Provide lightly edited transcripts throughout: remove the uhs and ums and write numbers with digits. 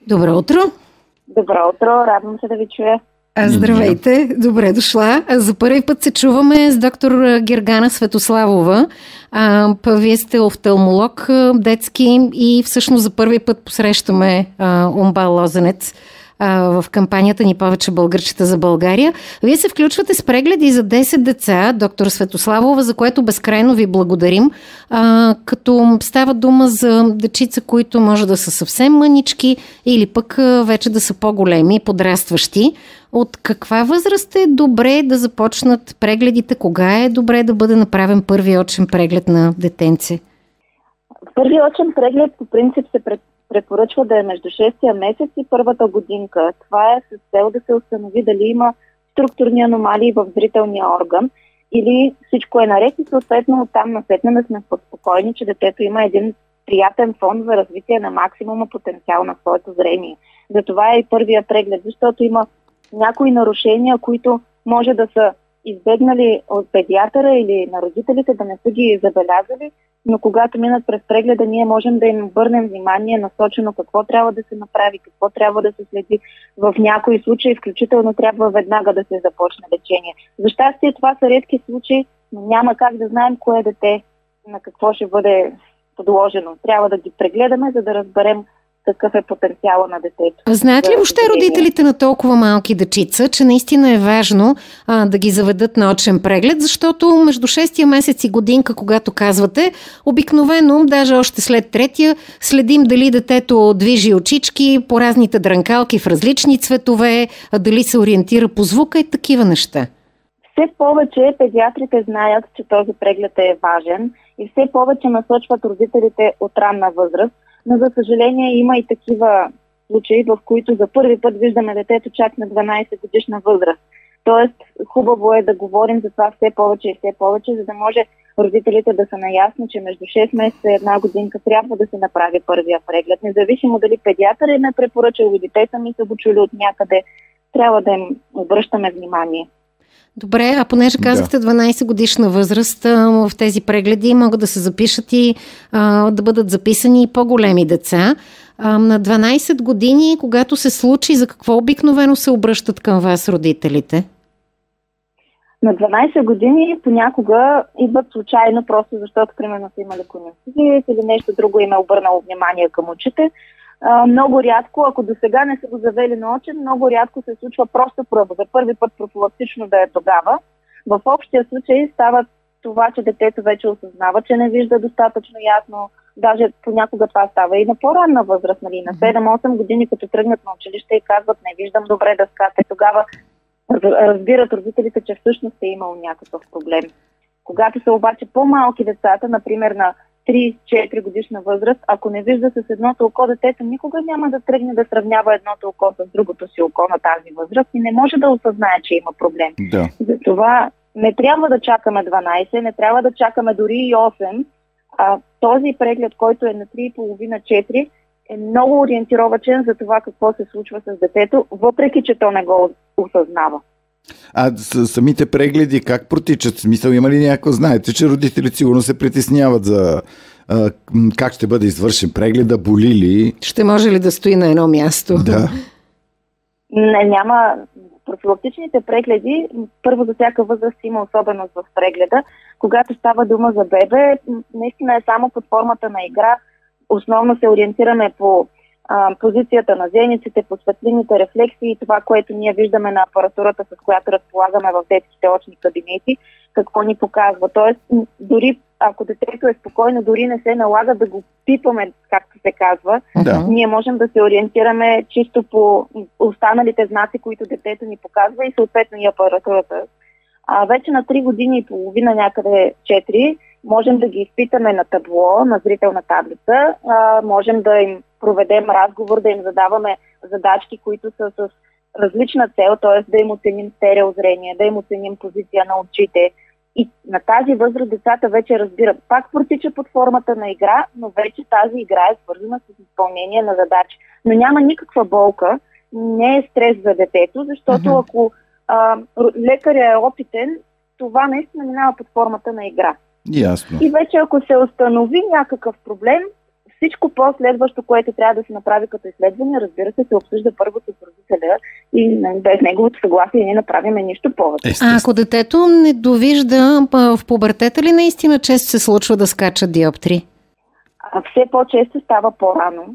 Добро утро! Добро утро, радвам се да ви чуя. Здравейте, добре дошла. За първи път се чуваме с доктор Гергана Светославова. Вие сте офталмолог детски и всъщност за първи път посрещаме УМБАЛ Лозенец в кампанията ни "Повече българчета за България". Вие се включвате с прегледи за 10 деца, доктор Светославова, за което безкрайно ви благодарим. Като става дума за дечица, които може да са съвсем мънички или пък вече да са по-големи, подрастващи. От каква възраст е добре да започнат прегледите? Кога е добре да бъде направен първи очен преглед на детенце? Първи очен преглед по принцип се препоръчва да е между 6-я месец и първата годинка. Това е с цел да се установи дали има структурни аномалии в зрителния орган или всичко е наред и съответно оттам насетне да сме спокойни, че детето има един приятен фон за развитие на максимума потенциал на своето зрение. Затова е и първия преглед, защото има някои нарушения, които може да са избегнали от педиатъра или на родителите, да не са ги забелязали, но когато минат през прегледа, ние можем да им обърнем внимание насочено какво трябва да се направи, какво трябва да се следи. В някои случаи, включително, трябва веднага да се започне лечение. За щастие, това са редки случаи, но няма как да знаем кое дете на какво ще бъде подложено. Трябва да ги прегледаме, за да разберем какъв е потенциала на детето. Знаят ли въобще родителите на толкова малки дечица, че наистина е важно да ги заведат на очен преглед, защото между 6-я месец и годинка, когато казвате, обикновено, даже още след 3-я, следим дали детето движи очички по разните дрънкалки в различни цветове, дали се ориентира по звука и такива неща. Все повече педиатрите знаят, че този преглед е важен и все повече насочват родителите от ранна възраст. Но за съжаление има и такива случаи, в които за първи път виждаме детето чак на 12 годишна възраст. Тоест, хубаво е да говорим за това все повече и все повече, за да може родителите да са наясно, че между 6 месеца и една годинка трябва да се направи първия преглед. Независимо дали педиатър им е препоръчал или те сами са го чули от някъде, трябва да им обръщаме внимание. Добре, а понеже казахте 12 годишна възраст, в тези прегледи могат да се запишат и да бъдат записани и по-големи деца. На 12 години, когато се случи, за какво обикновено се обръщат към вас родителите? На 12 години понякога идват случайно, просто защото, примерно, са имали конюнктивит или нещо друго им е обърнало внимание към очите. Много рядко, ако до сега не са го завели на очен, много рядко се случва просто пръв. За първи път профилактично да е тогава. В общия случай става това, че детето вече осъзнава, че не вижда достатъчно ясно. Даже понякога това става и на по-ранна възраст, нали, на 7-8 години, като тръгнат на училище и казват: не виждам добре дъската. Тогава разбират родителите, че всъщност е имал някакъв проблем. Когато са обаче по-малки децата, например на 3-4 годишна възраст, ако не вижда с едното око, детето никога няма да тръгне да сравнява едното око с другото си око на тази възраст и не може да осъзнае, че има проблем. Да. Затова не трябва да чакаме 12, не трябва да чакаме дори и 8. Този преглед, който е на 3,5-4, е много ориентировачен за това какво се случва с детето, въпреки че то не го осъзнава. Самите прегледи как протичат? В смисъл, има ли някакво? Знаете, че родителите сигурно се притесняват за как ще бъде извършен прегледа, боли ли? Ще може ли да стои на едно място? Да. Не, няма. Профилактичните прегледи, първо за всяка възраст има особеност в прегледа. Когато става дума за бебе, наистина е само под формата на игра. Основно се ориентираме по позицията на зениците, по светлинните рефлексии и това, което ние виждаме на апаратурата, с която разполагаме в детските очни кабинети, какво ни показва. Тоест, дори ако детето е спокойно, дори не се налага да го пипаме, както се казва, ние можем да се ориентираме чисто по останалите знаци, които детето ни показва и съответно и апаратурата. Вече на 3 години и половина, някъде 4, можем да ги изпитаме на табло, на зрителна таблица, можем да им проведем разговор, да им задаваме задачки, които са с различна цел, т.е. да им оценим стереозрение, да им оценим позиция на очите. И на тази възраст децата вече разбират. Пак протича под формата на игра, но вече тази игра е свързана с изпълнение на задачи. Но няма никаква болка, не е стрес за детето, защото ако лекаря е опитен, това наистина минава под формата на игра. Ясно. И вече ако се установи някакъв проблем, Всичко последващо, което трябва да се направи като изследване, разбира се обсъжда първо с родителя и без неговото съгласие не направим нищо повече. А ако детето не довижда в пубертета ли наистина често се случва да скачат диоптри? Все по-често става по-рано.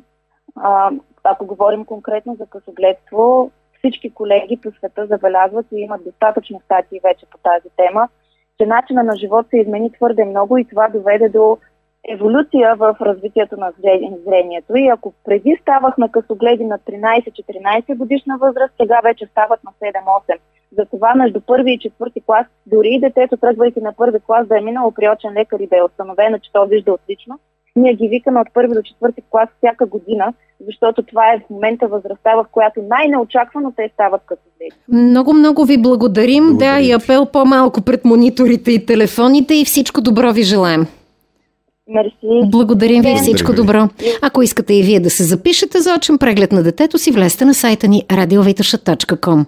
Ако говорим конкретно за късогледство, всички колеги по света забелязват и имат достатъчно статии вече по тази тема, че начина на живот се измени твърде много и това доведе до еволюция в развитието на зрението. И ако преди ставахме късогледи на 13-14 годишна възраст, сега вече стават на 7-8. Затова между първи и четвърти клас, дори и детето, тръгвайки на първи клас, да е минало при очен лекар и да е установено, че то вижда отлично, ние ги викаме от първи до четвърти клас всяка година, защото това е в момента възрастта, в която най-неочаквано те стават късогледи. Много ви благодарим. Да, и апел по-малко пред мониторите и телефоните и всичко добро ви желаем. Мерси. Благодарим ви, всичко добро. Ако искате и вие да се запишете за очен преглед на детето си, влезте на сайта ни radiovitasha.com.